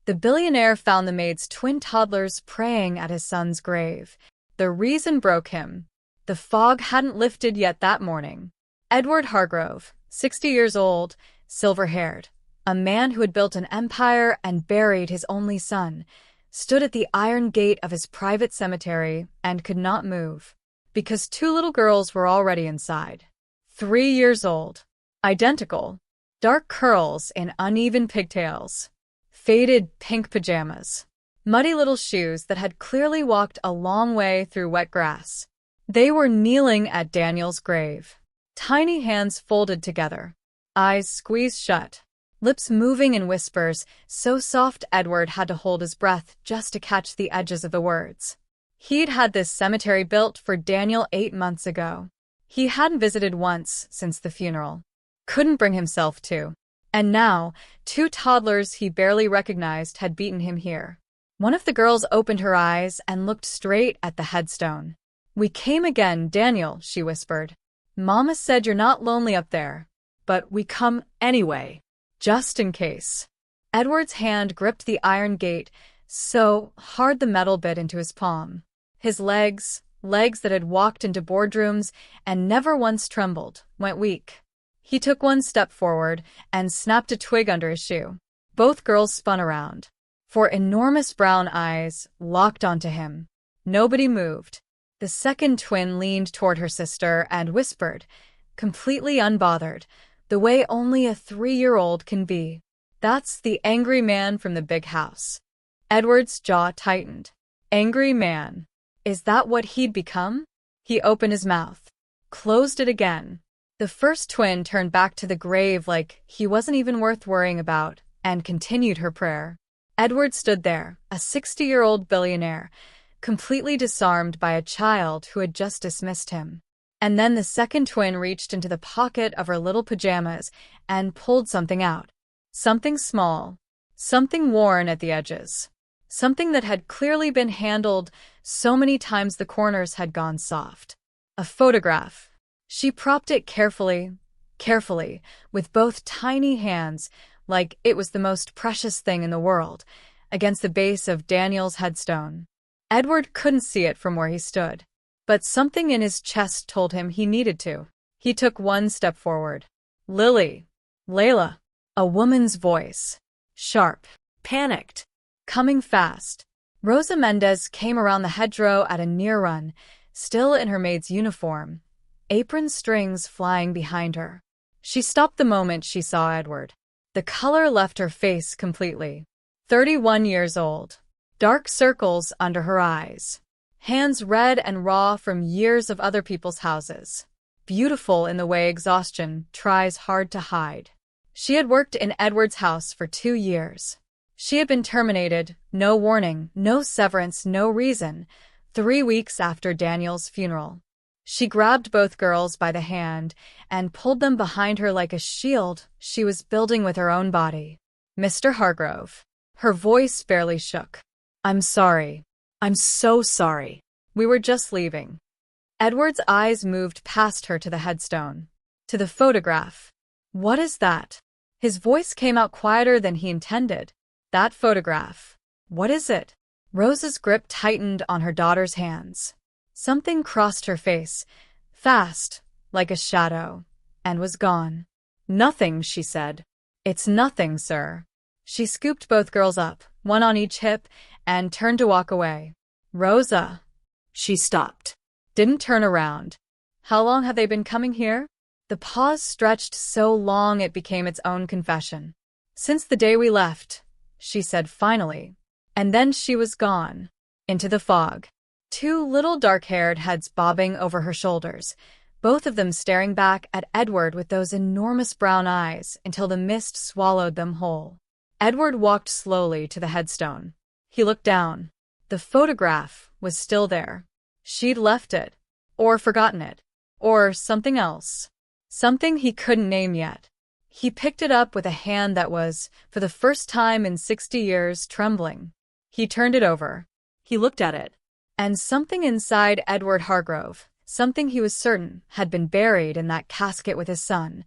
The billionaire found the maid's twin toddlers praying at his son's grave. The reason broke him. The fog hadn't lifted yet that morning. Edward Hargrove, 60 years old, silver-haired, a man who had built an empire and buried his only son, stood at the iron gate of his private cemetery and could not move, because two little girls were already inside. 3 years old, identical, dark curls in uneven pigtails, faded pink pajamas, muddy little shoes that had clearly walked a long way through wet grass. They were kneeling at Daniel's grave, tiny hands folded together, eyes squeezed shut, lips moving in whispers so soft Edward had to hold his breath just to catch the edges of the words. He'd had this cemetery built for Daniel 8 months ago. He hadn't visited once since the funeral. Couldn't bring himself to. And now, 2 toddlers he barely recognized had beaten him here. One of the girls opened her eyes and looked straight at the headstone. "We came again, Daniel," she whispered. "Mama said you're not lonely up there. But we come anyway. Just in case." Edward's hand gripped the iron gate so hard the metal bit into his palm. His legs that had walked into boardrooms and never once trembled, went weak. He took one step forward and snapped a twig under his shoe. Both girls spun around. 4 enormous brown eyes locked onto him. Nobody moved. The second twin leaned toward her sister and whispered, completely unbothered, the way only a 3-year-old can be. "That's the angry man from the big house." Edward's jaw tightened. Angry man. Is that what he'd become? He opened his mouth, closed it again. The first twin turned back to the grave like he wasn't even worth worrying about, and continued her prayer. Edward stood there, a 60-year-old billionaire, completely disarmed by a child who had just dismissed him. And then the second twin reached into the pocket of her little pajamas and pulled something out. Something small, something worn at the edges, something that had clearly been handled so many times the corners had gone soft. A photograph. She propped it carefully, with both tiny hands, like it was the most precious thing in the world, against the base of Daniel's headstone. Edward couldn't see it from where he stood, but something in his chest told him he needed to. He took one step forward. "Lily. Layla." A woman's voice. Sharp. Panicked. Coming fast. Rosa Mendez came around the hedgerow at a near run, still in her maid's uniform, apron strings flying behind her. She stopped the moment she saw Edward. The color left her face completely. 31 years old. Dark circles under her eyes. Hands red and raw from years of other people's houses. Beautiful in the way exhaustion tries hard to hide. She had worked in Edward's house for 2 years. She had been terminated, no warning, no severance, no reason, 3 weeks after Daniel's funeral. She grabbed both girls by the hand and pulled them behind her like a shield she was building with her own body. "Mr. Hargrove." Her voice barely shook. "I'm sorry. I'm so sorry. We were just leaving." Edward's eyes moved past her to the headstone. To the photograph. "What is that?" His voice came out quieter than he intended. "That photograph. What is it?" Rosa's grip tightened on her daughter's hands. Something crossed her face, fast, like a shadow, and was gone. "Nothing," she said. "It's nothing, sir." She scooped both girls up, one on each hip, and turned to walk away. "Rosa." She stopped. Didn't turn around. "How long have they been coming here?" The pause stretched so long it became its own confession. "Since the day we left," she said finally. And then she was gone. Into the fog. 2 little dark-haired heads bobbing over her shoulders, both of them staring back at Edward with those enormous brown eyes until the mist swallowed them whole. Edward walked slowly to the headstone. He looked down. The photograph was still there. She'd left it, or forgotten it, or something else. Something he couldn't name yet. He picked it up with a hand that was, for the first time in 60 years, trembling. He turned it over. He looked at it. And something inside Edward Hargrove, something he was certain had been buried in that casket with his son,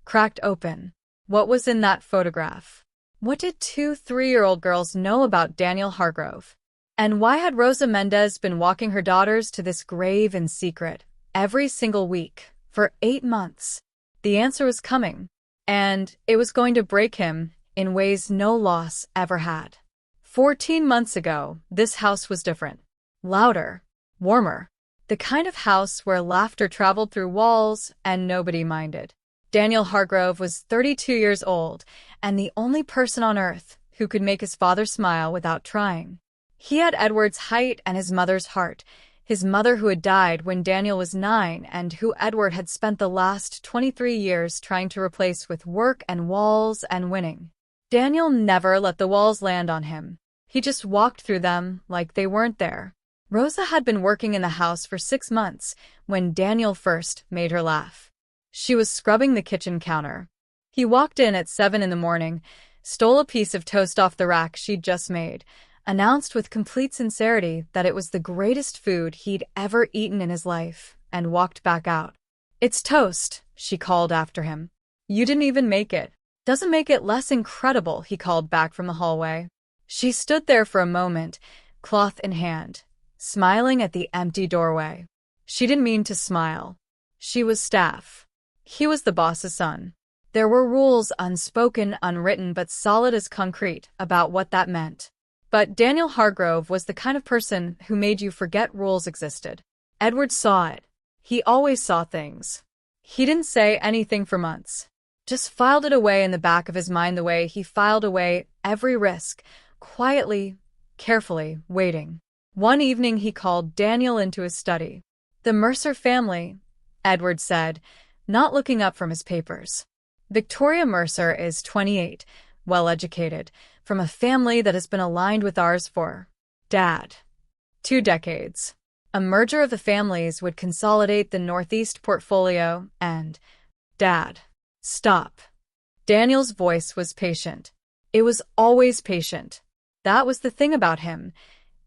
cracked open. What was in that photograph? What did two 3-year-old girls know about Daniel Hargrove? And why had Rosa Mendez been walking her daughters to this grave in secret every single week for 8 months? The answer was coming, and it was going to break him in ways no loss ever had. 14 months ago, this house was different. Louder, warmer. The kind of house where laughter traveled through walls and nobody minded. Daniel Hargrove was 32 years old and the only person on earth who could make his father smile without trying. He had Edward's height and his mother's heart, his mother who had died when Daniel was 9 and who Edward had spent the last 23 years trying to replace with work and walls and winning. Daniel never let the walls land on him. He just walked through them like they weren't there. Rosa had been working in the house for 6 months when Daniel first made her laugh. She was scrubbing the kitchen counter. He walked in at 7 in the morning, stole a piece of toast off the rack she'd just made, announced with complete sincerity that it was the greatest food he'd ever eaten in his life, and walked back out. "It's toast," she called after him. "You didn't even make it." "Doesn't make it less incredible," he called back from the hallway. She stood there for a moment, cloth in hand, smiling at the empty doorway. She didn't mean to smile. She was staff. He was the boss's son. There were rules, unspoken, unwritten, but solid as concrete, about what that meant. But Daniel Hargrove was the kind of person who made you forget rules existed. Edward saw it. He always saw things. He didn't say anything for months. Just filed it away in the back of his mind the way he filed away every risk, quietly, carefully, waiting. One evening he called Daniel into his study. "The Mercer family," Edward said, not looking up from his papers. "Victoria Mercer is 28, well-educated, from a family that has been aligned with ours for, Dad, 2 decades. A merger of the families would consolidate the Northeast portfolio and, Dad, stop." Daniel's voice was patient. It was always patient. That was the thing about him.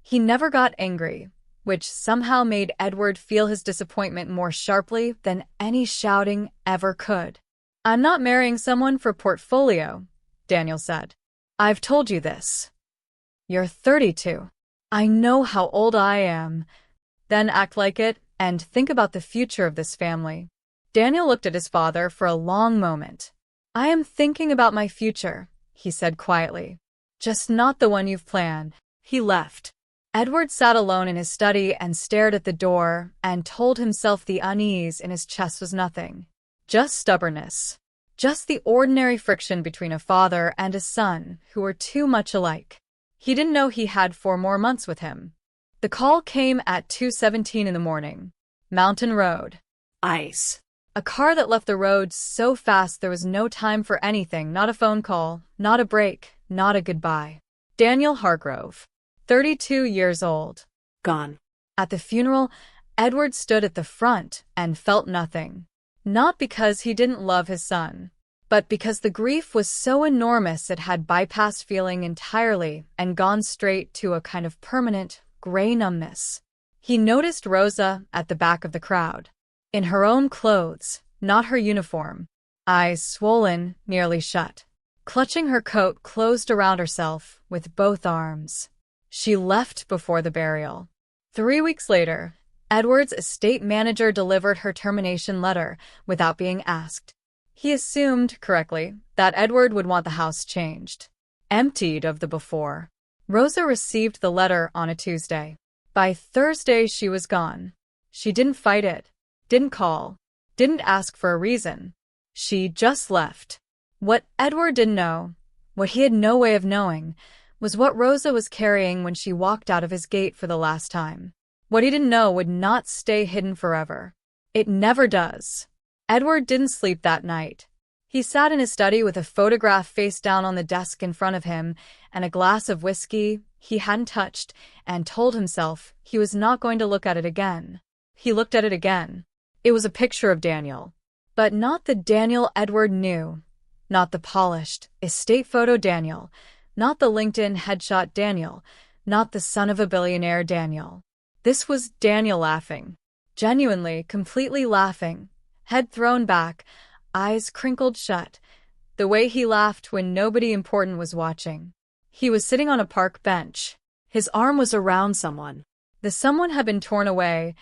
He never got angry, which somehow made Edward feel his disappointment more sharply than any shouting ever could. "I'm not marrying someone for portfolio," Daniel said. "I've told you this. You're 32. I know how old I am. Then act like it and think about the future of this family." Daniel looked at his father for a long moment. "I am thinking about my future," he said quietly. "Just not the one you've planned." He left. Edward sat alone in his study and stared at the door and told himself the unease in his chest was nothing. Just stubbornness. Just the ordinary friction between a father and a son who were too much alike. He didn't know he had 4 more months with him. The call came at 2:17 in the morning. Mountain Road. Ice. A car that left the road so fast there was no time for anything, not a phone call, not a break, not a goodbye. Daniel Hargrove, 32 years old. Gone. At the funeral, Edward stood at the front and felt nothing. Not because he didn't love his son, but because the grief was so enormous it had bypassed feeling entirely and gone straight to a kind of permanent, gray numbness. He noticed Rosa at the back of the crowd. In her own clothes, not her uniform. Eyes swollen, nearly shut. Clutching her coat closed around herself with both arms. She left before the burial. 3 weeks later, Edward's estate manager delivered her termination letter without being asked. He assumed, correctly, that Edward would want the house changed. Emptied of the before. Rosa received the letter on a Tuesday. By Thursday she was gone. She didn't fight it. Didn't call. Didn't ask for a reason. She just left. What Edward didn't know, what he had no way of knowing, was what Rosa was carrying when she walked out of his gate for the last time. What he didn't know would not stay hidden forever. It never does. Edward didn't sleep that night. He sat in his study with a photograph face down on the desk in front of him and a glass of whiskey he hadn't touched, and told himself he was not going to look at it again. He looked at it again. It was a picture of Daniel. But not the Daniel Edward knew. Not the polished, estate photo Daniel. Not the LinkedIn headshot Daniel. Not the son of a billionaire Daniel. This was Daniel laughing. Genuinely, completely laughing. Head thrown back, eyes crinkled shut. the way he laughed when nobody important was watching. He was sitting on a park bench. His arm was around someone. The someone had been torn away,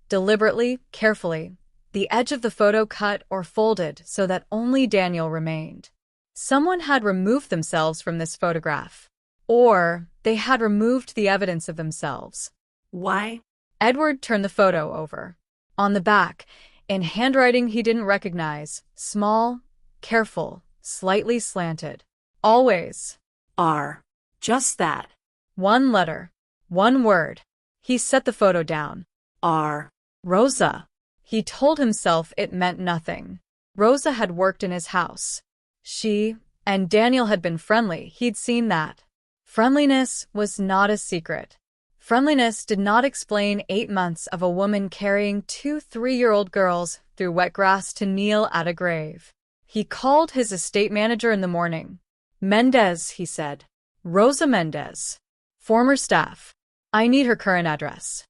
deliberately, carefully, the edge of the photo cut or folded so that only Daniel remained. Someone had removed themselves from this photograph. Or they had removed the evidence of themselves. Why? Edward turned the photo over. On the back, in handwriting he didn't recognize, small, careful, slightly slanted. Always. R. Just that. One letter. One word. He set the photo down. R. Rosa. He told himself it meant nothing. Rosa had worked in his house. She and Daniel had been friendly, he'd seen that. Friendliness was not a secret. Friendliness did not explain 8 months of a woman carrying 2 3-year-old girls through wet grass to kneel at a grave. He called his estate manager in the morning. Mendez, he said. Rosa Mendez. Former staff. I need her current address.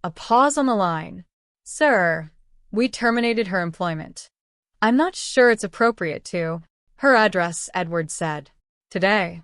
A pause on the line. Sir, we terminated her employment. I'm not sure it's appropriate to. Her address, Edward said. Today.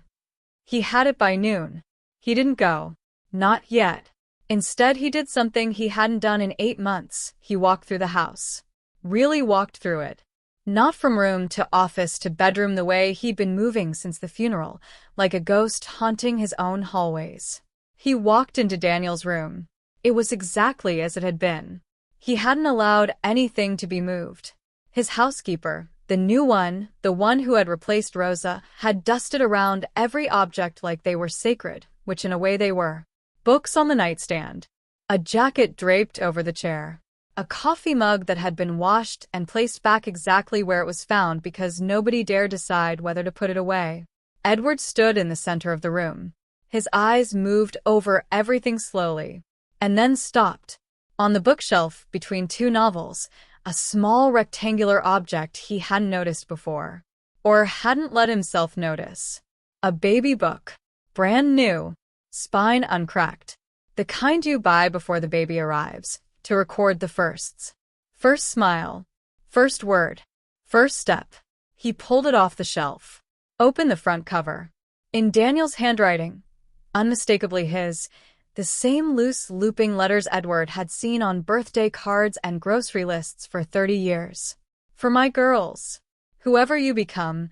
He had it by noon. He didn't go. Not yet. Instead, he did something he hadn't done in 8 months. He walked through the house. Really walked through it. Not from room to office to bedroom the way he'd been moving since the funeral, like a ghost haunting his own hallways. He walked into Daniel's room. It was exactly as it had been. He hadn't allowed anything to be moved. His housekeeper, the new one, the one who had replaced Rosa, had dusted around every object like they were sacred, which in a way they were. Books on the nightstand. A jacket draped over the chair. A coffee mug that had been washed and placed back exactly where it was found because nobody dared decide whether to put it away. Edward stood in the center of the room. His eyes moved over everything slowly, and then stopped. On the bookshelf, between 2 novels, a small rectangular object he hadn't noticed before, or hadn't let himself notice. A baby book. Brand new. Spine uncracked. The kind you buy before the baby arrives, to record the firsts. First smile. First word. First step. He pulled it off the shelf. Opened the front cover. In Daniel's handwriting, unmistakably his, the same loose looping letters Edward had seen on birthday cards and grocery lists for 30 years. For my girls. Whoever you become,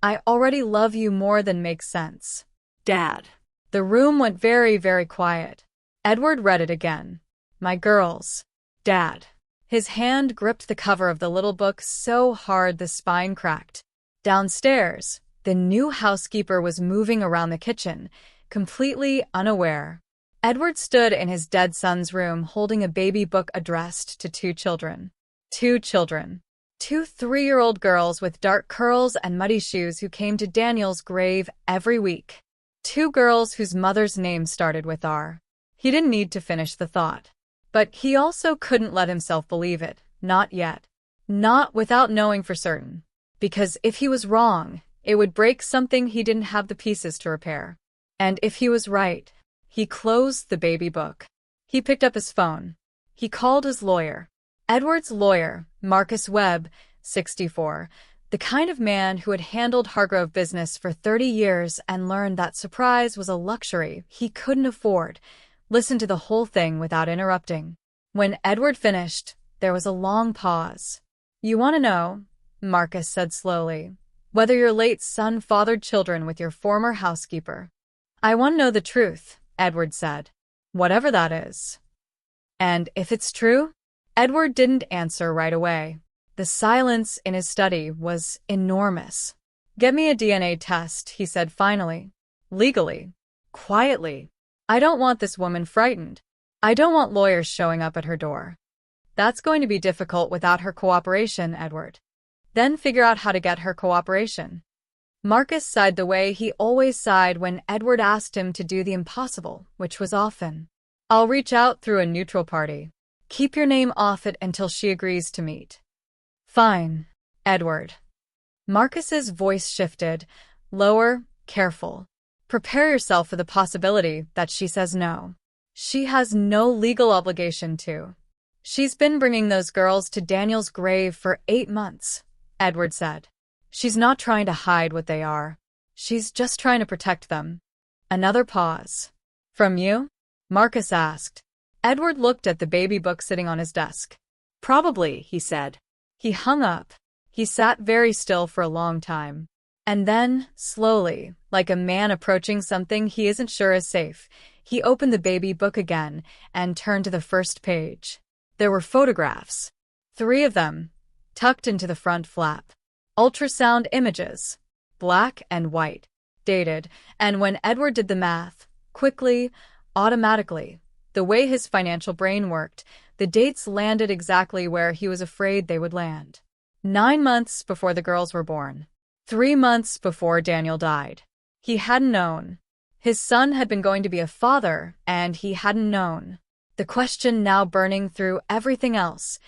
I already love you more than makes sense. Dad. The room went very, very quiet. Edward read it again. My girls. Dad. His hand gripped the cover of the little book so hard the spine cracked. Downstairs, the new housekeeper was moving around the kitchen, completely unaware. Edward stood in his dead son's room holding a baby book addressed to 2 children. 2 children. 2 3-year-old girls with dark curls and muddy shoes who came to Daniel's grave every week. 2 girls whose mother's name started with R. He didn't need to finish the thought. But he also couldn't let himself believe it, not yet. Not without knowing for certain. Because if he was wrong, it would break something he didn't have the pieces to repair. And if he was right, he closed the baby book. He picked up his phone. He called his lawyer. Edward's lawyer, Marcus Webb, 64, the kind of man who had handled Hargrove business for 30 years and learned that surprise was a luxury he couldn't afford, listened to the whole thing without interrupting. When Edward finished, there was a long pause. You want to know, Marcus said slowly, whether your late son fathered children with your former housekeeper. I want to know the truth, Edward said. Whatever that is. And if it's true? Edward didn't answer right away. The silence in his study was enormous. Get me a DNA test, he said finally. Legally. Quietly. I don't want this woman frightened. I don't want lawyers showing up at her door. That's going to be difficult without her cooperation, Edward. Then figure out how to get her cooperation. Marcus sighed the way he always sighed when Edward asked him to do the impossible, which was often. I'll reach out through a neutral party. Keep your name off it until she agrees to meet. Fine, Edward. Marcus's voice shifted, lower, careful. Prepare yourself for the possibility that she says no. She has no legal obligation to. She's been bringing those girls to Daniel's grave for 8 months, Edward said. She's not trying to hide what they are. She's just trying to protect them. Another pause. From you? Marcus asked. Edward looked at the baby book sitting on his desk. Probably, he said. He hung up. He sat very still for a long time. And then, slowly, like a man approaching something he isn't sure is safe, he opened the baby book again and turned to the first page. There were photographs. 3 of them, tucked into the front flap. Ultrasound images. Black and white. Dated, and when Edward did the math, quickly, automatically, the way his financial brain worked, the dates landed exactly where he was afraid they would land. 9 months before the girls were born. 3 months before Daniel died. He hadn't known. His son had been going to be a father, and he hadn't known. The question now burning through everything else.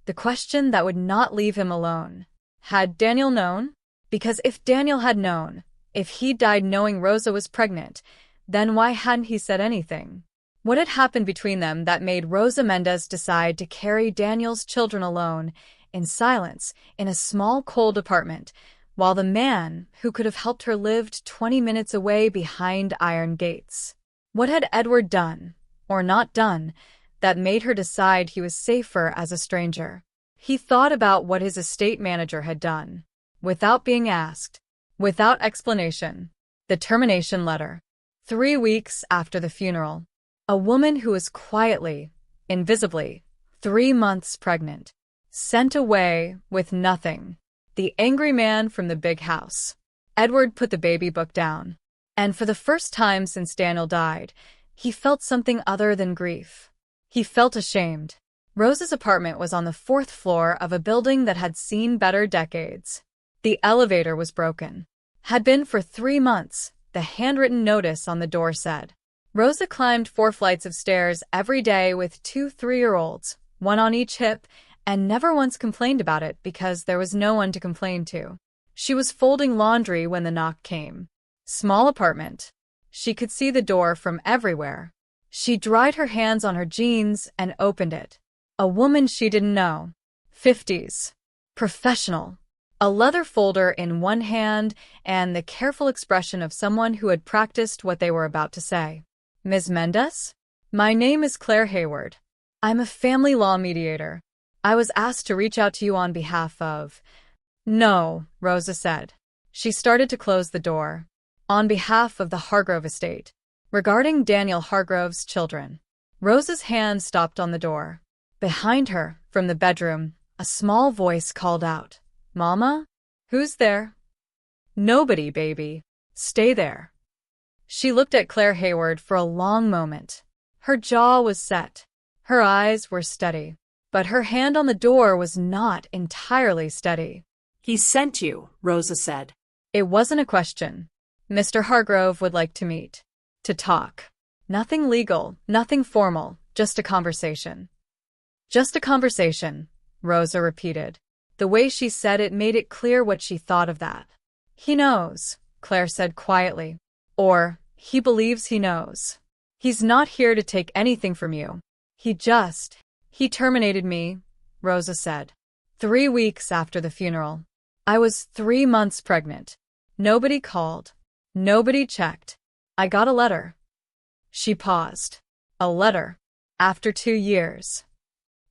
The question that would not leave him alone. Had Daniel known? Because if Daniel had known, if he died knowing Rosa was pregnant, then why hadn't he said anything? What had happened between them that made Rosa Mendez decide to carry Daniel's children alone, in silence, in a small cold apartment, while the man who could have helped her lived 20 minutes away behind iron gates? What had Edward done, or not done, that made her decide he was safer as a stranger? He thought about what his estate manager had done. Without being asked. Without explanation. The termination letter. 3 weeks after the funeral. A woman who was quietly, invisibly, 3 months pregnant. Sent away with nothing. The angry man from the big house. Edward put the baby book down. And for the first time since Daniel died, he felt something other than grief. He felt ashamed. Rosa's apartment was on the 4th floor of a building that had seen better decades. The elevator was broken. Had been for 3 months, the handwritten notice on the door said. Rosa climbed 4 flights of stairs every day with 2 3-year-olds, one on each hip, and never once complained about it because there was no one to complain to. She was folding laundry when the knock came. Small apartment. She could see the door from everywhere. She dried her hands on her jeans and opened it. A woman she didn't know. 50s. Professional. A leather folder in one hand and the careful expression of someone who had practiced what they were about to say. Ms. Mendez? My name is Claire Hayward. I'm a family law mediator. I was asked to reach out to you on behalf of... No, Rosa said. She started to close the door. On behalf of the Hargrove estate. Regarding Daniel Hargrove's children. Rosa's hand stopped on the door. Behind her, from the bedroom, a small voice called out. Mama? Who's there? Nobody, baby. Stay there. She looked at Claire Hayward for a long moment. Her jaw was set. Her eyes were steady. But her hand on the door was not entirely steady. He sent you, Rosa said. It wasn't a question. Mr. Hargrove would like to meet. To talk. Nothing legal, nothing formal, just a conversation. Just a conversation, Rosa repeated. The way she said it made it clear what she thought of that. He knows, Claire said quietly. Or, he believes he knows. He's not here to take anything from you. He terminated me, Rosa said. 3 weeks after the funeral. I was 3 months pregnant. Nobody called. Nobody checked. I got a letter. She paused. A letter. After 2 years.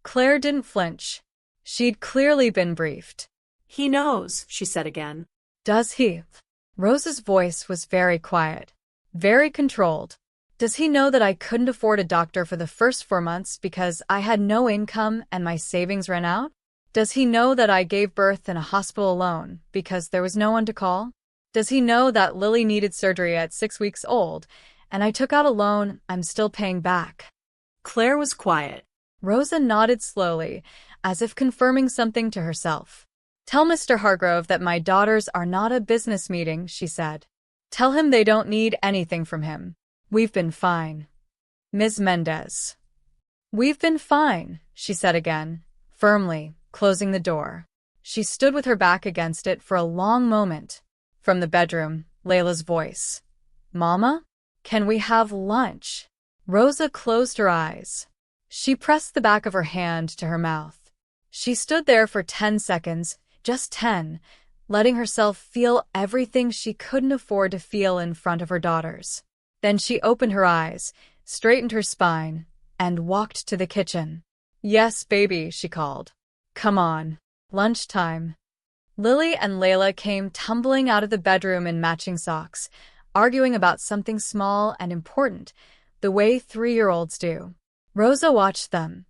Claire didn't flinch. She'd clearly been briefed. He knows, she said again. Does he? Rosa's voice was very quiet. Very controlled. Does he know that I couldn't afford a doctor for the first 4 months because I had no income and my savings ran out? Does he know that I gave birth in a hospital alone because there was no one to call? Does he know that Lily needed surgery at 6 weeks old and I took out a loan I'm still paying back? Claire was quiet. Rosa nodded slowly, as if confirming something to herself. Tell Mr. Hargrove that my daughters are not a business meeting, she said. Tell him they don't need anything from him. We've been fine. Ms. Mendez. We've been fine, she said again, firmly, closing the door. She stood with her back against it for a long moment. From the bedroom, Layla's voice. Mama? Can we have lunch? Rosa closed her eyes. She pressed the back of her hand to her mouth. She stood there for 10 seconds, just 10, letting herself feel everything she couldn't afford to feel in front of her daughters. Then she opened her eyes, straightened her spine, and walked to the kitchen. "Yes, baby," she called. "Come on. Lunchtime." Lily and Layla came tumbling out of the bedroom in matching socks, arguing about something small and important, the way 3-year-olds do. Rosa watched them.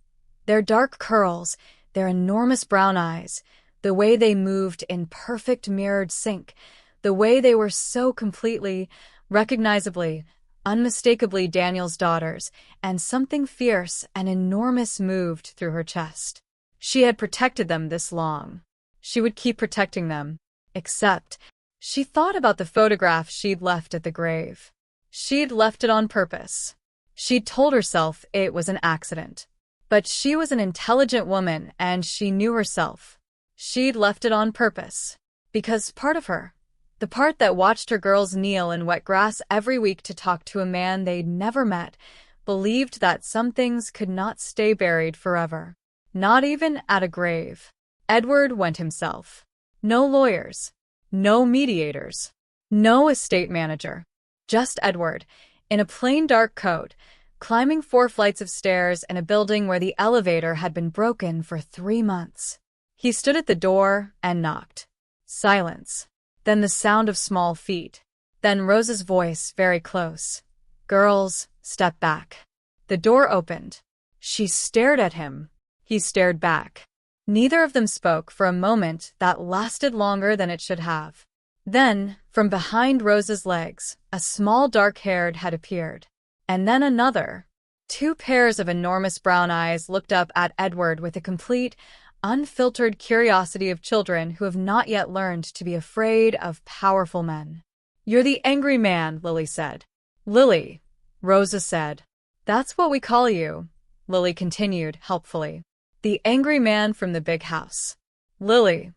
Their dark curls, their enormous brown eyes, the way they moved in perfect mirrored sync, the way they were so completely, recognizably, unmistakably Daniel's daughters, and something fierce and enormous moved through her chest. She had protected them this long. She would keep protecting them, except she thought about the photograph she'd left at the grave. She'd left it on purpose. She'd told herself it was an accident. But she was an intelligent woman and she knew herself. She'd left it on purpose. Because part of her, the part that watched her girls kneel in wet grass every week to talk to a man they'd never met, believed that some things could not stay buried forever. Not even at a grave. Edward went himself. No lawyers. No mediators. No estate manager. Just Edward, in a plain dark coat, climbing 4 flights of stairs in a building where the elevator had been broken for 3 months. He stood at the door and knocked. Silence. Then the sound of small feet. Then Rosa's voice very close. "Girls, step back." The door opened. She stared at him. He stared back. Neither of them spoke for a moment that lasted longer than it should have. Then, from behind Rosa's legs, a small dark-haired had appeared. And then another. 2 pairs of enormous brown eyes looked up at Edward with a complete, unfiltered curiosity of children who have not yet learned to be afraid of powerful men. "You're the angry man," Lily said. "Lily," Rosa said. "That's what we call you," Lily continued helpfully. "The angry man from the big house." "Lily."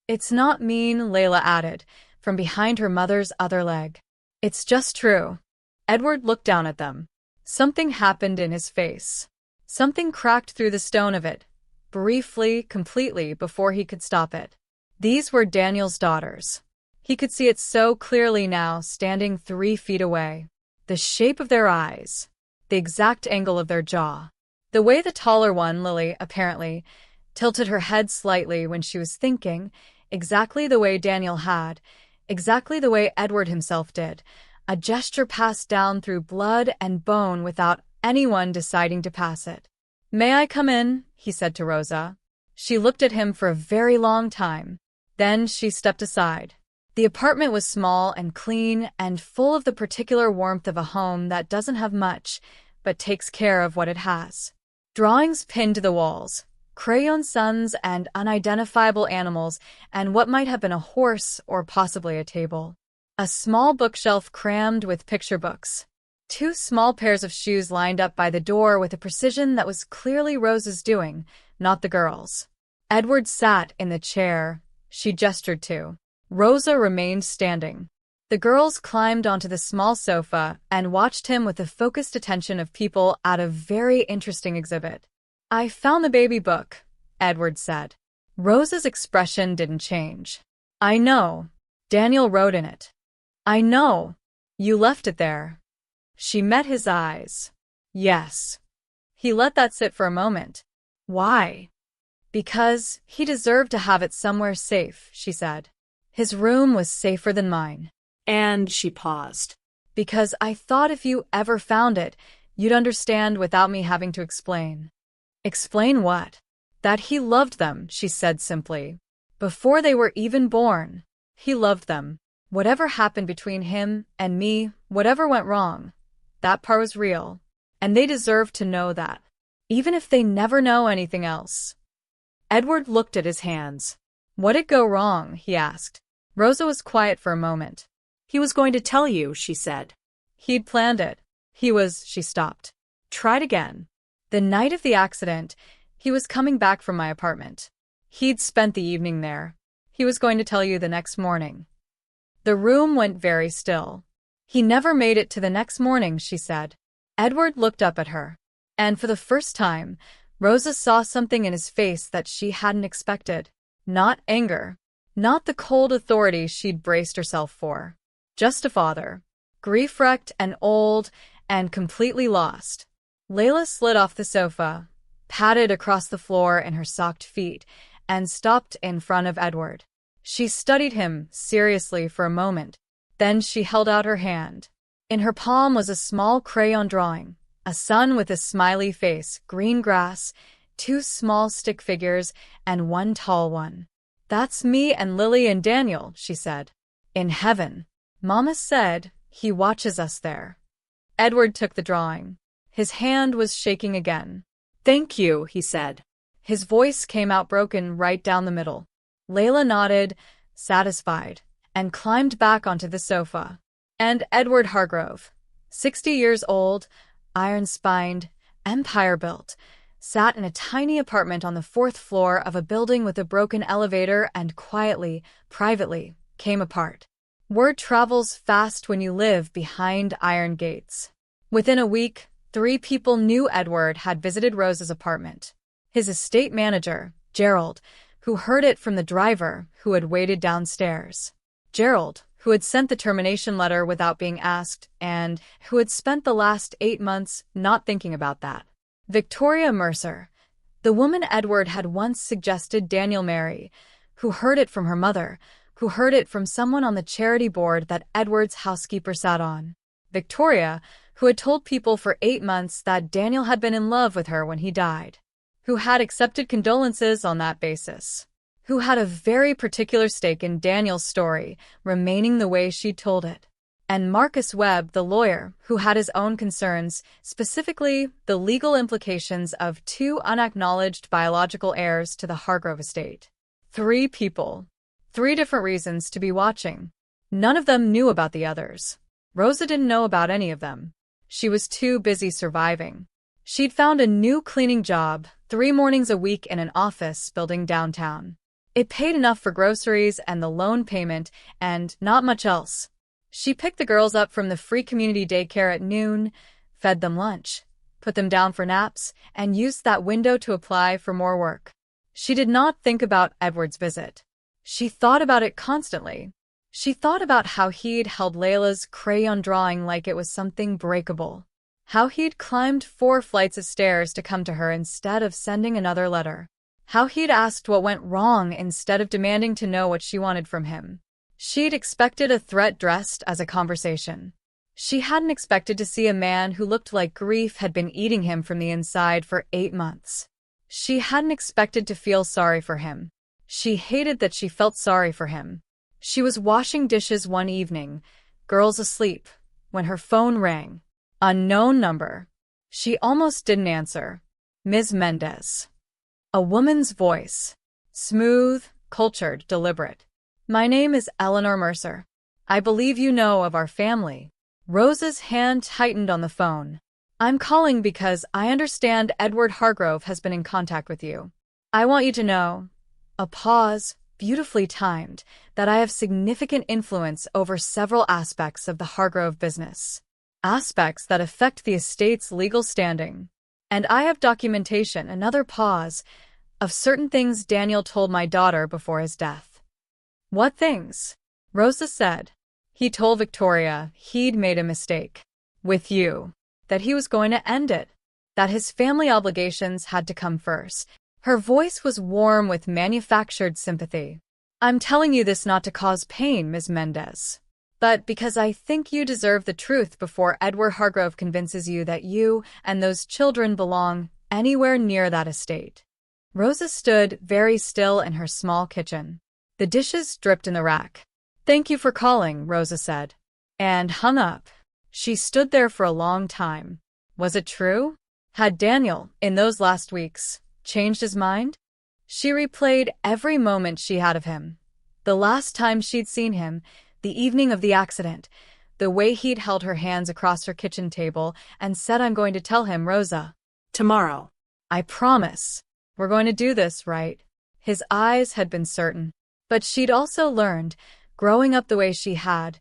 "It's not mean," Layla added, from behind her mother's other leg. "It's just true." Edward looked down at them. Something happened in his face. Something cracked through the stone of it, briefly, completely, before he could stop it. These were Daniel's daughters. He could see it so clearly now, standing 3 feet away. The shape of their eyes. The exact angle of their jaw. The way the taller one, Lily, apparently, tilted her head slightly when she was thinking, exactly the way Daniel had, exactly the way Edward himself did, a gesture passed down through blood and bone without anyone deciding to pass it. "May I come in?" he said to Rosa. She looked at him for a very long time. Then she stepped aside. The apartment was small and clean and full of the particular warmth of a home that doesn't have much, but takes care of what it has. Drawings pinned to the walls, crayon suns and unidentifiable animals, and what might have been a horse or possibly a table. A small bookshelf crammed with picture books. 2 small pairs of shoes lined up by the door with a precision that was clearly Rosa's doing, not the girls'. Edward sat in the chair she gestured to. Rosa remained standing. The girls climbed onto the small sofa and watched him with the focused attention of people at a very interesting exhibit. "I found the baby book," Edward said. Rosa's expression didn't change. "I know. Daniel wrote in it." "I know. You left it there." She met his eyes. "Yes." He let that sit for a moment. "Why?" "Because he deserved to have it somewhere safe," she said. "His room was safer than mine." And she paused. "Because I thought if you ever found it, you'd understand without me having to explain." "Explain what?" "That he loved them," she said simply. "Before they were even born. He loved them. Whatever happened between him and me, whatever went wrong, that part was real. And they deserve to know that. Even if they never know anything else." Edward looked at his hands. "What'd go wrong?" he asked. Rosa was quiet for a moment. "He was going to tell you," she said. "He'd planned it. She stopped. "Tried again. The night of the accident, he was coming back from my apartment. He'd spent the evening there. He was going to tell you the next morning." The room went very still. "He never made it to the next morning," she said. Edward looked up at her. And for the first time, Rosa saw something in his face that she hadn't expected. Not anger. Not the cold authority she'd braced herself for. Just a father. Grief-wrecked and old and completely lost. Layla slid off the sofa, padded across the floor in her socked feet, and stopped in front of Edward. She studied him seriously for a moment. Then she held out her hand. In her palm was a small crayon drawing, a sun with a smiley face, green grass, 2 small stick figures, and 1 tall one. "That's me and Lily and Daniel," she said. "In heaven. Mama said he watches us there." Edward took the drawing. His hand was shaking again. "Thank you," he said. His voice came out broken right down the middle. Layla nodded, satisfied, and climbed back onto the sofa. And Edward Hargrove, 60 years old, iron-spined, empire-built, sat in a tiny apartment on the 4th floor of a building with a broken elevator and quietly, privately, came apart. Word travels fast when you live behind iron gates. Within a week, 3 people knew Edward had visited Rose's apartment. His estate manager, Gerald, who heard it from the driver who had waited downstairs. Gerald, who had sent the termination letter without being asked and who had spent the last 8 months not thinking about that. Victoria Mercer, the woman Edward had once suggested Daniel marry, who heard it from her mother, who heard it from someone on the charity board that Edward's housekeeper sat on. Victoria, who had told people for 8 months that Daniel had been in love with her when he died, who had accepted condolences on that basis, who had a very particular stake in Daniel's story remaining the way she'd told it. And Marcus Webb, the lawyer, who had his own concerns, specifically the legal implications of 2 unacknowledged biological heirs to the Hargrove estate. 3 people. 3 different reasons to be watching. None of them knew about the others. Rosa didn't know about any of them. She was too busy surviving. She'd found a new cleaning job, 3 mornings a week in an office building downtown. It paid enough for groceries and the loan payment and not much else. She picked the girls up from the free community daycare at noon, fed them lunch, put them down for naps, and used that window to apply for more work. She did not think about Edward's visit. She thought about it constantly. She thought about how he'd held Layla's crayon drawing like it was something breakable. How he'd climbed 4 flights of stairs to come to her instead of sending another letter. How he'd asked what went wrong instead of demanding to know what she wanted from him. She'd expected a threat dressed as a conversation. She hadn't expected to see a man who looked like grief had been eating him from the inside for 8 months. She hadn't expected to feel sorry for him. She hated that she felt sorry for him. She was washing dishes one evening, girls asleep, when her phone rang. Unknown number. She almost didn't answer. Ms. Mendez. A woman's voice. Smooth, cultured, deliberate. "My name is Eleanor Mercer. I believe you know of our family." Rosa's hand tightened on the phone. "I'm calling because I understand Edward Hargrove has been in contact with you. I want you to know," a pause, beautifully timed, "that I have significant influence over several aspects of the Hargrove business. Aspects that affect the estate's legal standing. And I have documentation," another pause, "of certain things Daniel told my daughter before his death." "What things?" Rosa said. "He told Victoria he'd made a mistake. With you. That he was going to end it. That his family obligations had to come first." Her voice was warm with manufactured sympathy. "I'm telling you this not to cause pain, Ms. Mendez, but because I think you deserve the truth before Edward Hargrove convinces you that you and those children belong anywhere near that estate." Rosa stood very still in her small kitchen. The dishes dripped in the rack. "Thank you for calling," Rosa said, and hung up. She stood there for a long time. Was it true? Had Daniel, in those last weeks, changed his mind? She replayed every moment she had of him. The last time she'd seen him, the evening of the accident, the way he'd held her hands across her kitchen table and said, "I'm going to tell him, Rosa. Tomorrow. I promise. We're going to do this, right?" His eyes had been certain. But she'd also learned, growing up the way she had,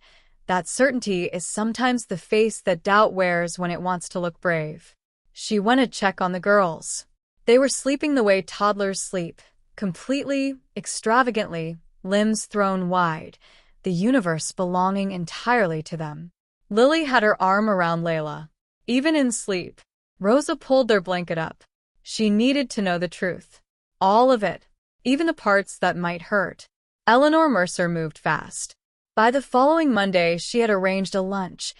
that certainty is sometimes the face that doubt wears when it wants to look brave. She went to check on the girls. They were sleeping the way toddlers sleep, completely, extravagantly, limbs thrown wide, the universe belonging entirely to them. Lily had her arm around Layla. Even in sleep, Rosa pulled their blanket up. She needed to know the truth. All of it, even the parts that might hurt. Eleanor Mercer moved fast. By the following Monday, she had arranged a lunch,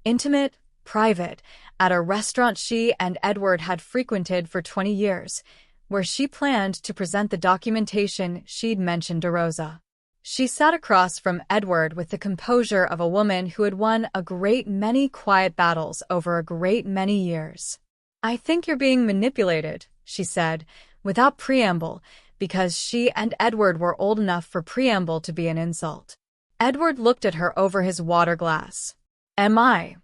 intimate, private, at a restaurant she and Edward had frequented for 20 years, where she planned to present the documentation she'd mentioned to Rosa. She sat across from Edward with the composure of a woman who had won a great many quiet battles over a great many years. "I think you're being manipulated," she said, without preamble, because she and Edward were old enough for preamble to be an insult. Edward looked at her over his water glass. "Am I?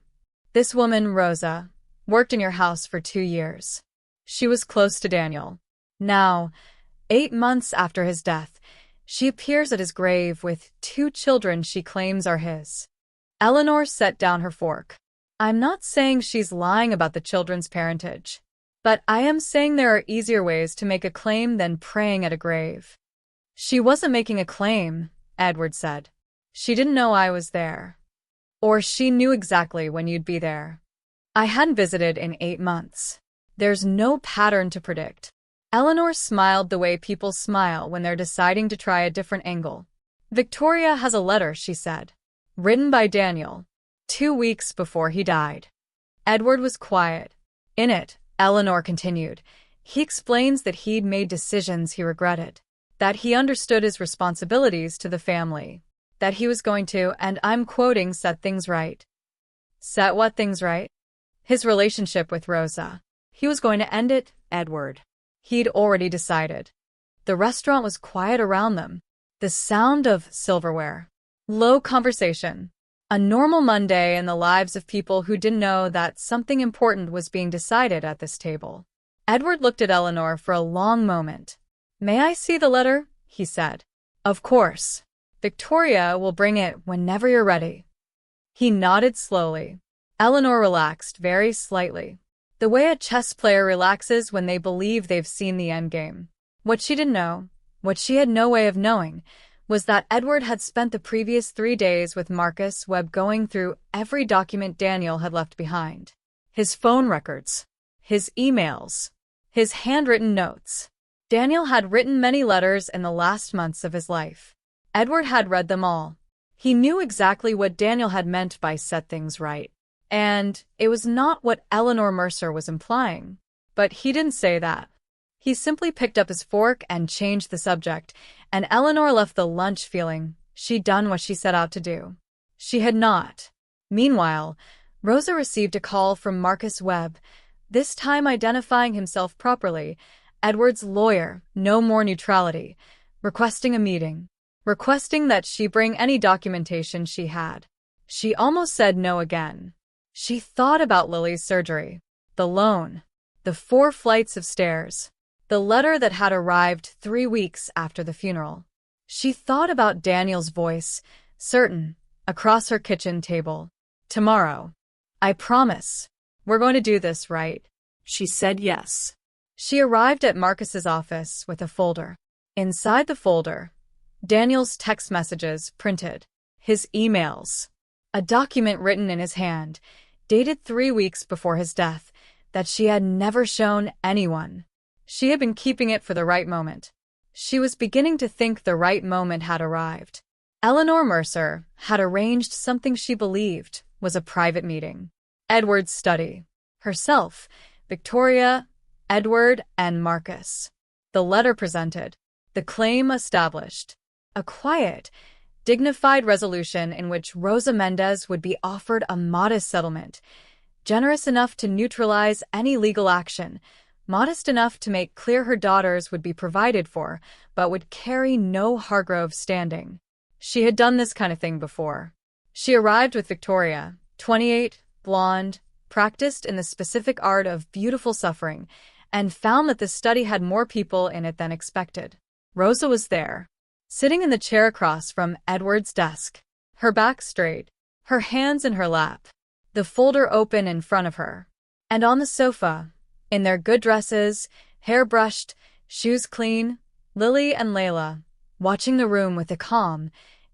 This woman, Rosa, worked in your house for 2 years. She was close to Daniel. Now, 8 months after his death, she appears at his grave with 2 children she claims are his." Eleanor set down her fork. "I'm not saying she's lying about the children's parentage, but I am saying there are easier ways to make a claim than praying at a grave." "She wasn't making a claim," Edward said. "She didn't know I was there. Or she knew exactly when you'd be there. I hadn't visited in 8 months. There's no pattern to predict." Eleanor smiled the way people smile when they're deciding to try a different angle. "Victoria has a letter," she said, "written by Daniel, 2 weeks before he died." Edward was quiet. "In it," Eleanor continued, "he explains that he'd made decisions he regretted, that he understood his responsibilities to the family, that he was going to, and I'm quoting, set things right." "Set what things right?" "His relationship with Rosa. He was going to end it, Edward. He'd already decided." The restaurant was quiet around them. The sound of silverware. Low conversation. A normal Monday in the lives of people who didn't know that something important was being decided at this table. Edward looked at Eleanor for a long moment. "May I see the letter?" he said. "Of course. Victoria will bring it whenever you're ready." He nodded slowly. Eleanor relaxed very slightly, the way a chess player relaxes when they believe they've seen the endgame. What she didn't know, what she had no way of knowing, was that Edward had spent the previous 3 days with Marcus Webb going through every document Daniel had left behind. His phone records, his emails, his handwritten notes. Daniel had written many letters in the last months of his life. Edward had read them all. He knew exactly what Daniel had meant by set things right. And it was not what Eleanor Mercer was implying. But he didn't say that. He simply picked up his fork and changed the subject, and Eleanor left the lunch feeling she'd done what she set out to do. She had not. Meanwhile, Rosa received a call from Marcus Webb, this time identifying himself properly, Edward's lawyer, no more neutrality, requesting a meeting, requesting that she bring any documentation she had. She almost said no again. She thought about Lily's surgery, the loan, the 4 flights of stairs, the letter that had arrived 3 weeks after the funeral. She thought about Daniel's voice, certain, across her kitchen table. "Tomorrow. I promise. We're going to do this right." She said yes. She arrived at Marcus's office with a folder. Inside the folder, Daniel's text messages printed, his emails, a document written in his hand, dated 3 weeks before his death, that she had never shown anyone. She had been keeping it for the right moment. She was beginning to think the right moment had arrived. Eleanor Mercer had arranged something she believed was a private meeting. Edward's study. Herself, Victoria, Edward, and Marcus. The letter presented. The claim established. A quiet, dignified resolution in which Rosa Mendez would be offered a modest settlement, generous enough to neutralize any legal action, modest enough to make clear her daughters would be provided for, but would carry no Hargrove standing. She had done this kind of thing before. She arrived with Victoria, 28, blonde, practiced in the specific art of beautiful suffering, and found that the study had more people in it than expected. Rosa was there, sitting in the chair across from Edward's desk, her back straight, her hands in her lap, the folder open in front of her. And on the sofa, in their good dresses, hair brushed, shoes clean, Lily and Layla, watching the room with the calm,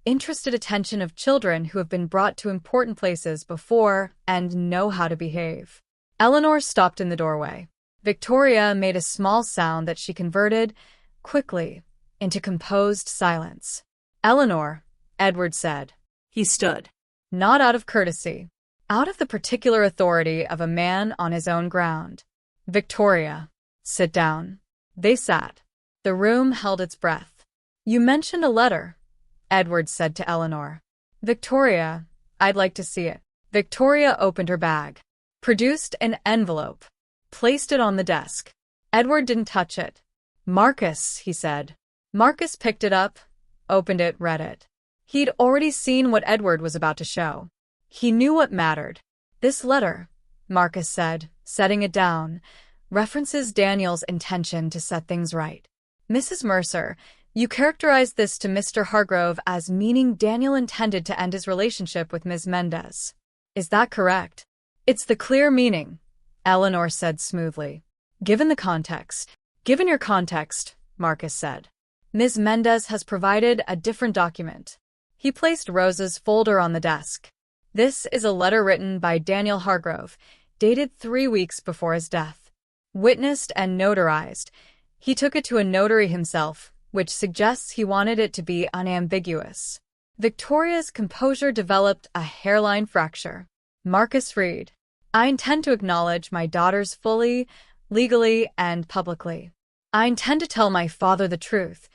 interested attention of children who have been brought to important places before and know how to behave. Eleanor stopped in the doorway. Victoria made a small sound that she converted, quickly, into composed silence. "Eleanor," Edward said. He stood. Not out of courtesy. Out of the particular authority of a man on his own ground. "Victoria, sit down." They sat. The room held its breath. "You mentioned a letter," Edward said to Eleanor. "Victoria, I'd like to see it." Victoria opened her bag, produced an envelope, placed it on the desk. Edward didn't touch it. "Marcus," he said. Marcus picked it up, opened it, read it. He'd already seen what Edward was about to show. He knew what mattered. "This letter," Marcus said, setting it down, "references Daniel's intention to set things right. Mrs. Mercer, you characterized this to Mr. Hargrove as meaning Daniel intended to end his relationship with Ms. Mendez. Is that correct?" "It's the clear meaning," Eleanor said smoothly. Given your context," Marcus said. "Ms. Mendez has provided a different document." He placed Rosa's folder on the desk. "This is a letter written by Daniel Hargrove, dated 3 weeks before his death. Witnessed and notarized. He took it to a notary himself, which suggests he wanted it to be unambiguous." Victoria's composure developed a hairline fracture. Marcus read, "I intend to acknowledge my daughters fully, legally, and publicly. I intend to tell my father the truth,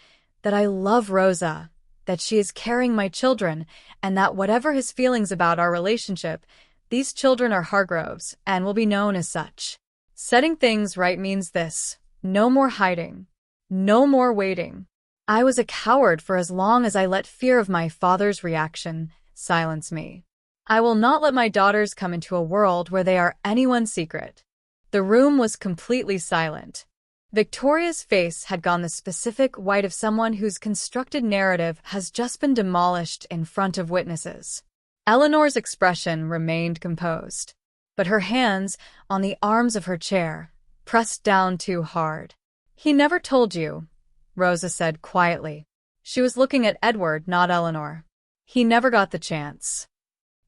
that I love Rosa, that she is carrying my children, and that whatever his feelings about our relationship, these children are Hargrove's and will be known as such. Setting things right means this: no more hiding, no more waiting. I was a coward for as long as I let fear of my father's reaction silence me. I will not let my daughters come into a world where they are anyone's secret." The room was completely silent. Victoria's face had gone the specific white of someone whose constructed narrative has just been demolished in front of witnesses. Eleanor's expression remained composed, but her hands, on the arms of her chair, pressed down too hard. "He never told you," Rosa said quietly. She was looking at Edward, not Eleanor. "He never got the chance."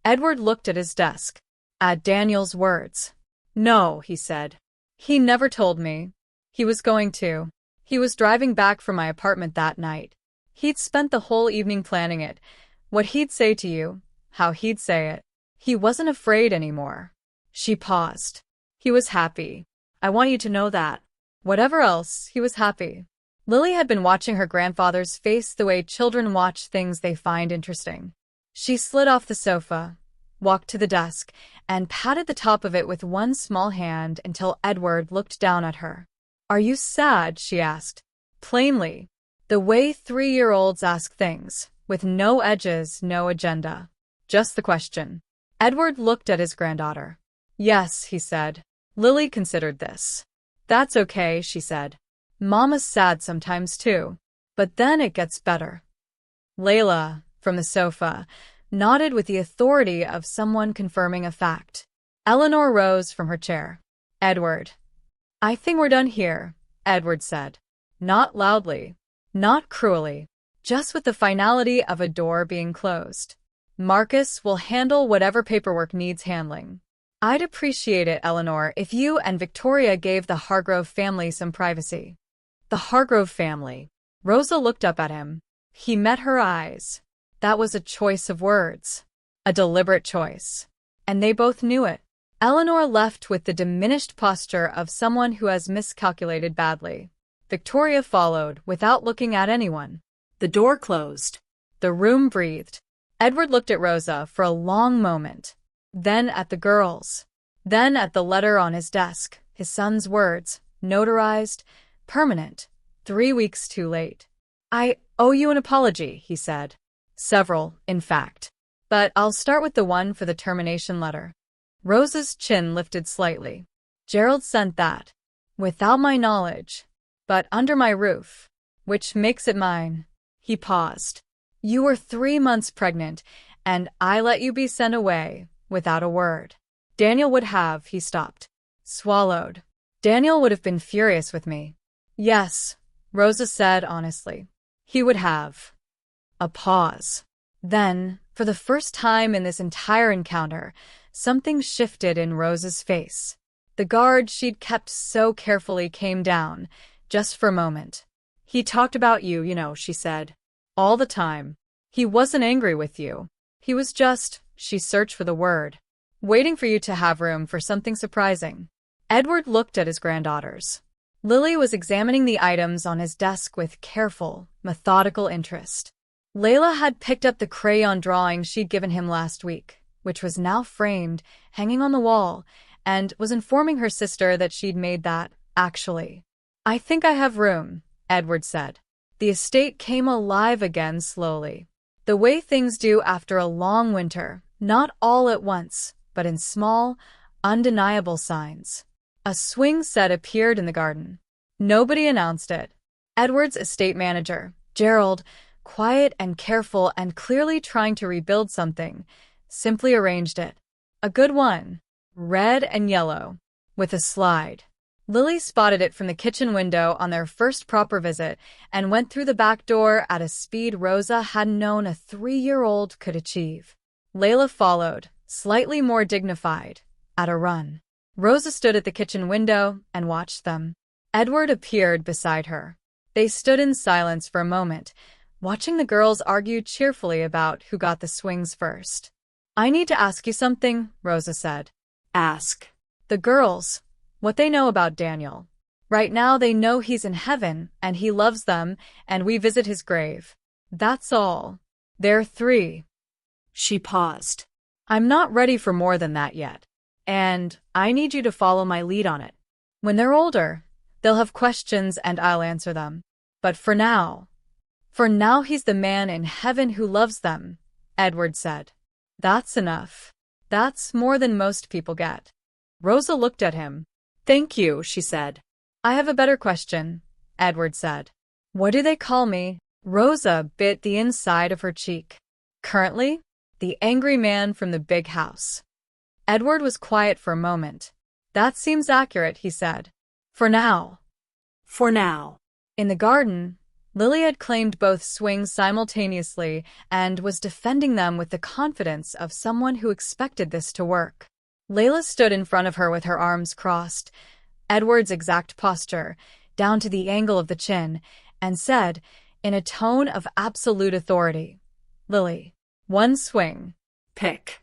Edward looked at his desk, at Daniel's words. "No," he said. "He never told me. He was going to. He was driving back from my apartment that night. He'd spent the whole evening planning it, what he'd say to you, how he'd say it. He wasn't afraid anymore." She paused. "He was happy. I want you to know that. Whatever else, he was happy." Lily had been watching her grandfather's face the way children watch things they find interesting. She slid off the sofa, walked to the desk, and patted the top of it with one small hand until Edward looked down at her. "Are you sad?" she asked, plainly, the way 3-year-olds ask things, with no edges, no agenda. Just the question. Edward looked at his granddaughter. "Yes," he said. Lily considered this. "That's okay," she said. "Mama's sad sometimes too. But then it gets better." Layla, from the sofa, nodded with the authority of someone confirming a fact. Eleanor rose from her chair. "Edward." "I think we're done here," Edward said. Not loudly, not cruelly, just with the finality of a door being closed. "Marcus will handle whatever paperwork needs handling. I'd appreciate it, Eleanor, if you and Victoria gave the Hargrove family some privacy." The Hargrove family. Rosa looked up at him. He met her eyes. That was a choice of words. A deliberate choice. And they both knew it. Eleanor left with the diminished posture of someone who has miscalculated badly. Victoria followed, without looking at anyone. The door closed. The room breathed. Edward looked at Rosa for a long moment. Then at the girls. Then at the letter on his desk, his son's words, notarized, permanent, 3 weeks too late. "I owe you an apology," he said. "Several, in fact. But I'll start with the one for the termination letter." Rosa's chin lifted slightly. "Gerald sent that. Without my knowledge. But under my roof. Which makes it mine." He paused. "You were 3 months pregnant, and I let you be sent away, without a word. Daniel would have," he stopped. Swallowed. "Daniel would have been furious with me." "Yes," Rosa said honestly. He would have a pause. Then, for the first time in this entire encounter, something shifted in Rose's face. The guard she'd kept so carefully came down, just for a moment. He talked about you, she said. All the time. He wasn't angry with you. He was just, she searched for the word, waiting for you to have room for something surprising. Edward looked at his granddaughters. Lily was examining the items on his desk with careful, methodical interest. Layla had picked up the crayon drawing she'd given him last week, which was now framed, hanging on the wall, and was informing her sister that she'd made that, actually. I think I have room, Edward said. The estate came alive again slowly. The way things do after a long winter, not all at once, but in small, undeniable signs. A swing set appeared in the garden. Nobody announced it. Edward's estate manager, Gerald, quiet and careful and clearly trying to rebuild something, simply arranged it. A good one. Red and yellow. With a slide. Lily spotted it from the kitchen window on their first proper visit and went through the back door at a speed Rosa hadn't known a 3-year-old could achieve. Layla followed, slightly more dignified, at a run. Rosa stood at the kitchen window and watched them. Edward appeared beside her. They stood in silence for a moment, watching the girls argue cheerfully about who got the swings first. I need to ask you something, Rosa said. Ask. The girls, what they know about Daniel. Right now they know he's in heaven and he loves them and we visit his grave. That's all. They're 3. She paused. I'm not ready for more than that yet. And I need you to follow my lead on it. When they're older, they'll have questions and I'll answer them. But for now he's the man in heaven who loves them, Edward said. That's enough. That's more than most people get. Rosa looked at him. Thank you, she said. I have a better question, Edward said. What do they call me? Rosa bit the inside of her cheek. Currently, the angry man from the big house. Edward was quiet for a moment. That seems accurate, he said. For now. For now. In the garden, Lily had claimed both swings simultaneously and was defending them with the confidence of someone who expected this to work. Layla stood in front of her with her arms crossed, Edward's exact posture, down to the angle of the chin, and said, in a tone of absolute authority, Lily, 1 swing. Pick.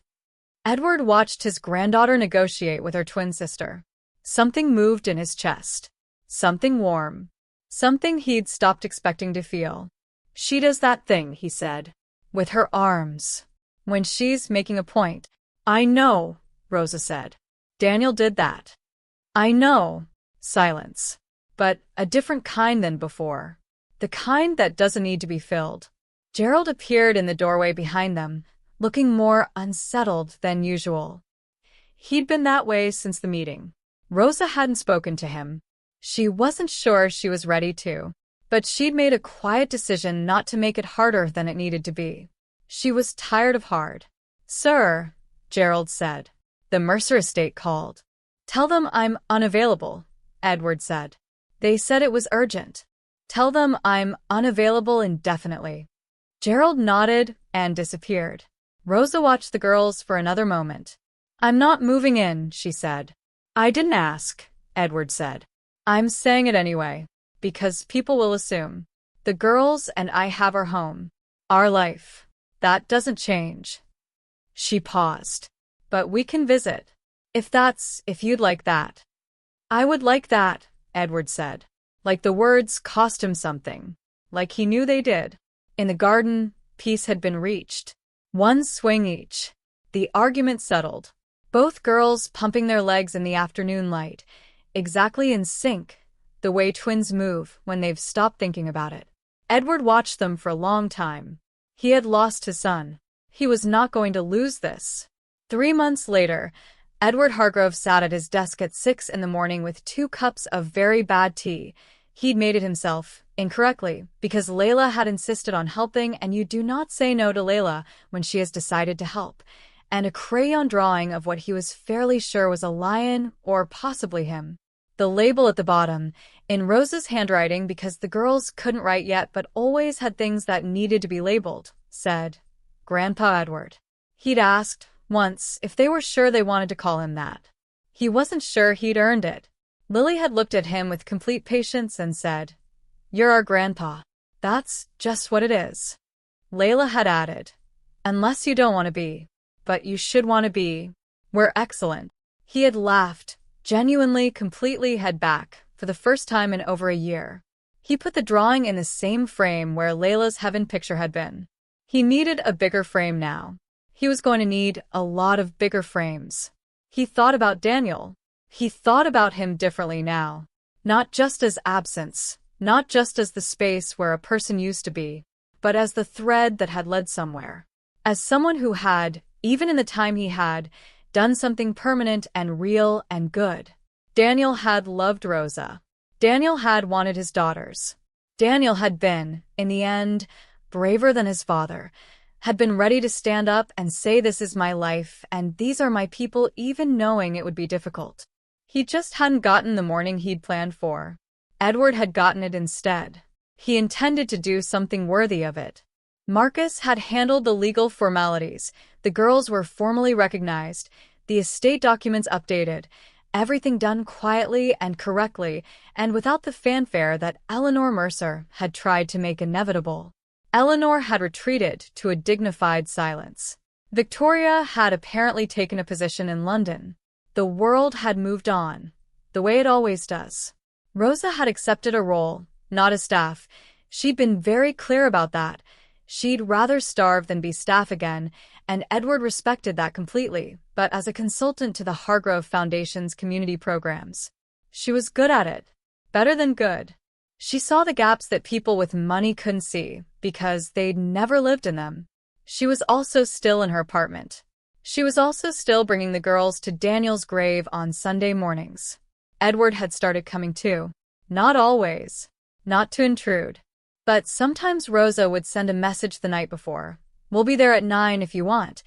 Edward watched his granddaughter negotiate with her twin sister. Something moved in his chest. Something warm. Something he'd stopped expecting to feel. She does that thing, he said, with her arms. When she's making a point. I know, Rosa said. Daniel did that. I know. Silence. But a different kind than before. The kind that doesn't need to be filled. Gerald appeared in the doorway behind them, looking more unsettled than usual. He'd been that way since the meeting. Rosa hadn't spoken to him. She wasn't sure she was ready to, but she'd made a quiet decision not to make it harder than it needed to be. She was tired of hard. Sir, Gerald said. The Mercer estate called. Tell them I'm unavailable, Edward said. They said it was urgent. Tell them I'm unavailable indefinitely. Gerald nodded and disappeared. Rosa watched the girls for another moment. I'm not moving in, she said. I didn't ask, Edward said. I'm saying it anyway, because people will assume. The girls and I have our home. Our life. That doesn't change. She paused. But we can visit. If you'd like that. I would like that, Edward said. Like the words cost him something. Like he knew they did. In the garden, peace had been reached. 1 swing each. The argument settled. Both girls pumping their legs in the afternoon light, exactly in sync, the way twins move when they've stopped thinking about it. Edward watched them for a long time. He had lost his son. He was not going to lose this. 3 months later, Edward Hargrove sat at his desk at 6 in the morning with 2 cups of very bad tea. He'd made it himself, incorrectly, because Layla had insisted on helping, and you do not say no to Layla when she has decided to help, and a crayon drawing of what he was fairly sure was a lion, or possibly him. The label at the bottom, in Rose's handwriting because the girls couldn't write yet but always had things that needed to be labeled, said, Grandpa Edward. He'd asked, once, if they were sure they wanted to call him that. He wasn't sure he'd earned it. Lily had looked at him with complete patience and said, You're our grandpa. That's just what it is. Layla had added, Unless you don't want to be. But you should want to be. We're excellent. He had laughed, genuinely, completely head back, for the first time in over a year. He put the drawing in the same frame where Layla's heaven picture had been. He needed a bigger frame now. He was going to need a lot of bigger frames. He thought about Daniel. He thought about him differently now. Not just as absence, not just as the space where a person used to be, but as the thread that had led somewhere. As someone who had, even in the time he had, done something permanent and real and good. Daniel had loved Rosa. Daniel had wanted his daughters. Daniel had been, in the end, braver than his father, had been ready to stand up and say this is my life and these are my people even knowing it would be difficult. He just hadn't gotten the morning he'd planned for. Edward had gotten it instead. He intended to do something worthy of it. Marcus had handled the legal formalities. The girls were formally recognized, the estate documents updated, everything done quietly and correctly and without the fanfare that Eleanor Mercer had tried to make inevitable. Eleanor had retreated to a dignified silence. Victoria had apparently taken a position in London. The world had moved on, the way it always does. Rosa had accepted a role, not a staff. She'd been very clear about that. She'd rather starve than be staff again, and Edward respected that completely, but as a consultant to the Hargrove Foundation's community programs. She was good at it. Better than good. She saw the gaps that people with money couldn't see, because they'd never lived in them. She was also still in her apartment. She was also still bringing the girls to Daniel's grave on Sunday mornings. Edward had started coming too. Not always. Not to intrude. But sometimes Rosa would send a message the night before. We'll be there at 9 if you want.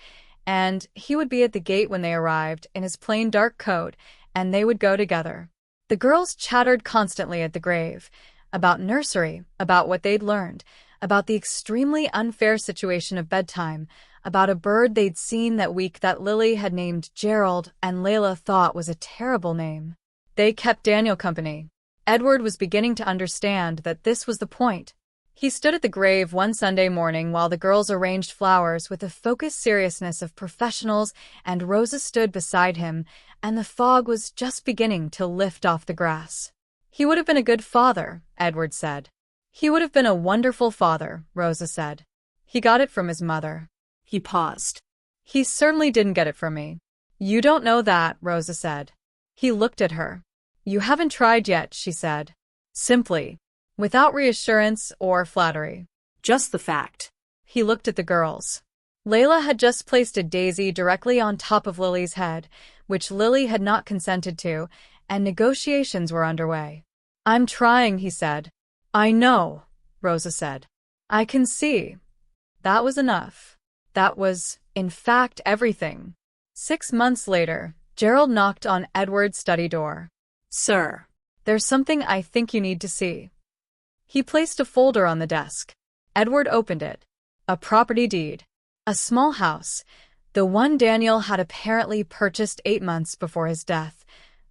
And he would be at the gate when they arrived in his plain dark coat, and they would go together. The girls chattered constantly at the grave. About nursery, about what they'd learned, about the extremely unfair situation of bedtime, about a bird they'd seen that week that Lily had named Gerald and Layla thought was a terrible name. They kept Daniel company. Edward was beginning to understand that this was the point. He stood at the grave one Sunday morning while the girls arranged flowers with the focused seriousness of professionals, and Rosa stood beside him, and the fog was just beginning to lift off the grass. He would have been a good father, Edward said. He would have been a wonderful father, Rosa said. He got it from his mother. He paused. He certainly didn't get it from me. You don't know that, Rosa said. He looked at her. You haven't tried yet, she said. Simply. Without reassurance or flattery. Just the fact. He looked at the girls. Layla had just placed a daisy directly on top of Lily's head, which Lily had not consented to, and negotiations were underway. I'm trying, he said. I know, Rosa said. I can see. That was enough. That was, in fact, everything. 6 months later, Gerald knocked on Edward's study door. Sir. There's something I think you need to see. He placed a folder on the desk. Edward opened it. A property deed. A small house. The one Daniel had apparently purchased 8 months before his death.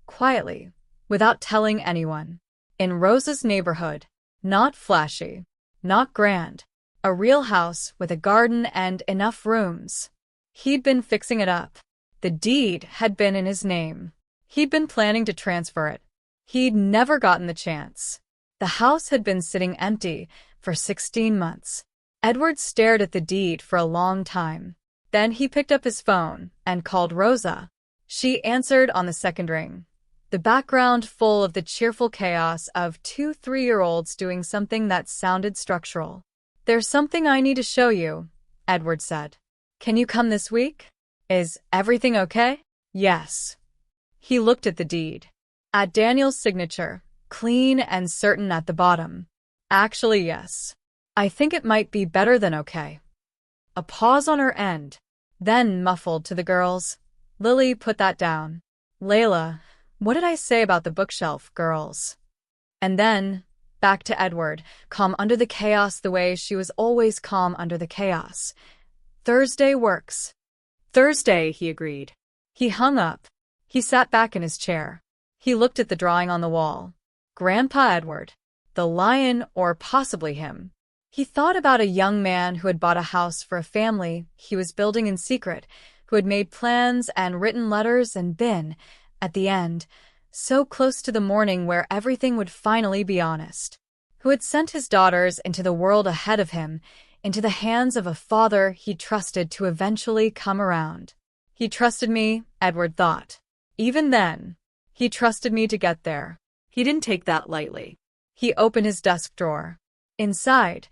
Quietly. Without telling anyone. In Rosa's neighborhood. Not flashy. Not grand. A real house with a garden and enough rooms. He'd been fixing it up. The deed had been in his name. He'd been planning to transfer it. He'd never gotten the chance. The house had been sitting empty for 16 months. Edward stared at the deed for a long time. Then he picked up his phone and called Rosa. She answered on the second ring. The background full of the cheerful chaos of 2 3-year-olds doing something that sounded structural. There's something I need to show you, Edward said. Can you come this week? Is everything okay? Yes. He looked at the deed. At Daniel's signature, clean and certain at the bottom. Actually, yes. I think it might be better than okay. A pause on her end. Then, muffled to the girls, Lily put that down. Layla, What did I say about the bookshelf, girls? And then, back to Edward, calm under the chaos the way she was always calm under the chaos. Thursday works. Thursday, he agreed. He hung up. He sat back in his chair. He looked at the drawing on the wall. Grandpa Edward. The lion, or possibly him. He thought about a young man who had bought a house for a family he was building in secret, who had made plans and written letters and been, at the end, so close to the morning where everything would finally be honest. Who had sent his daughters into the world ahead of him, into the hands of a father he trusted to eventually come around. He trusted me, Edward thought. Even then, he trusted me to get there. He didn't take that lightly. He opened his desk drawer. Inside,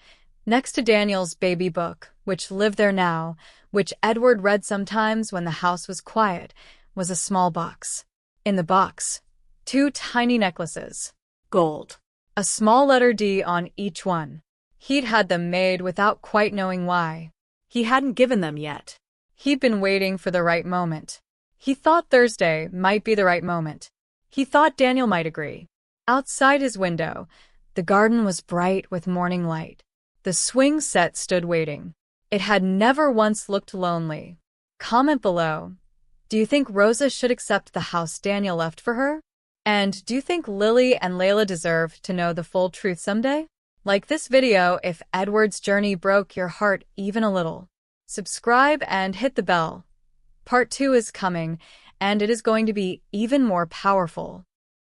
next to Daniel's baby book, which lived there now, which Edward read sometimes when the house was quiet, was a small box. In the box, 2 tiny necklaces. Gold. A small letter D on each one. He'd had them made without quite knowing why. He hadn't given them yet. He'd been waiting for the right moment. He thought Thursday might be the right moment. He thought Daniel might agree. Outside his window, the garden was bright with morning light. The swing set stood waiting. It had never once looked lonely. Comment below. Do you think Rosa should accept the house Daniel left for her? And do you think Lily and Layla deserve to know the full truth someday? Like this video if Edward's journey broke your heart even a little. Subscribe and hit the bell. Part 2 is coming, and it is going to be even more powerful.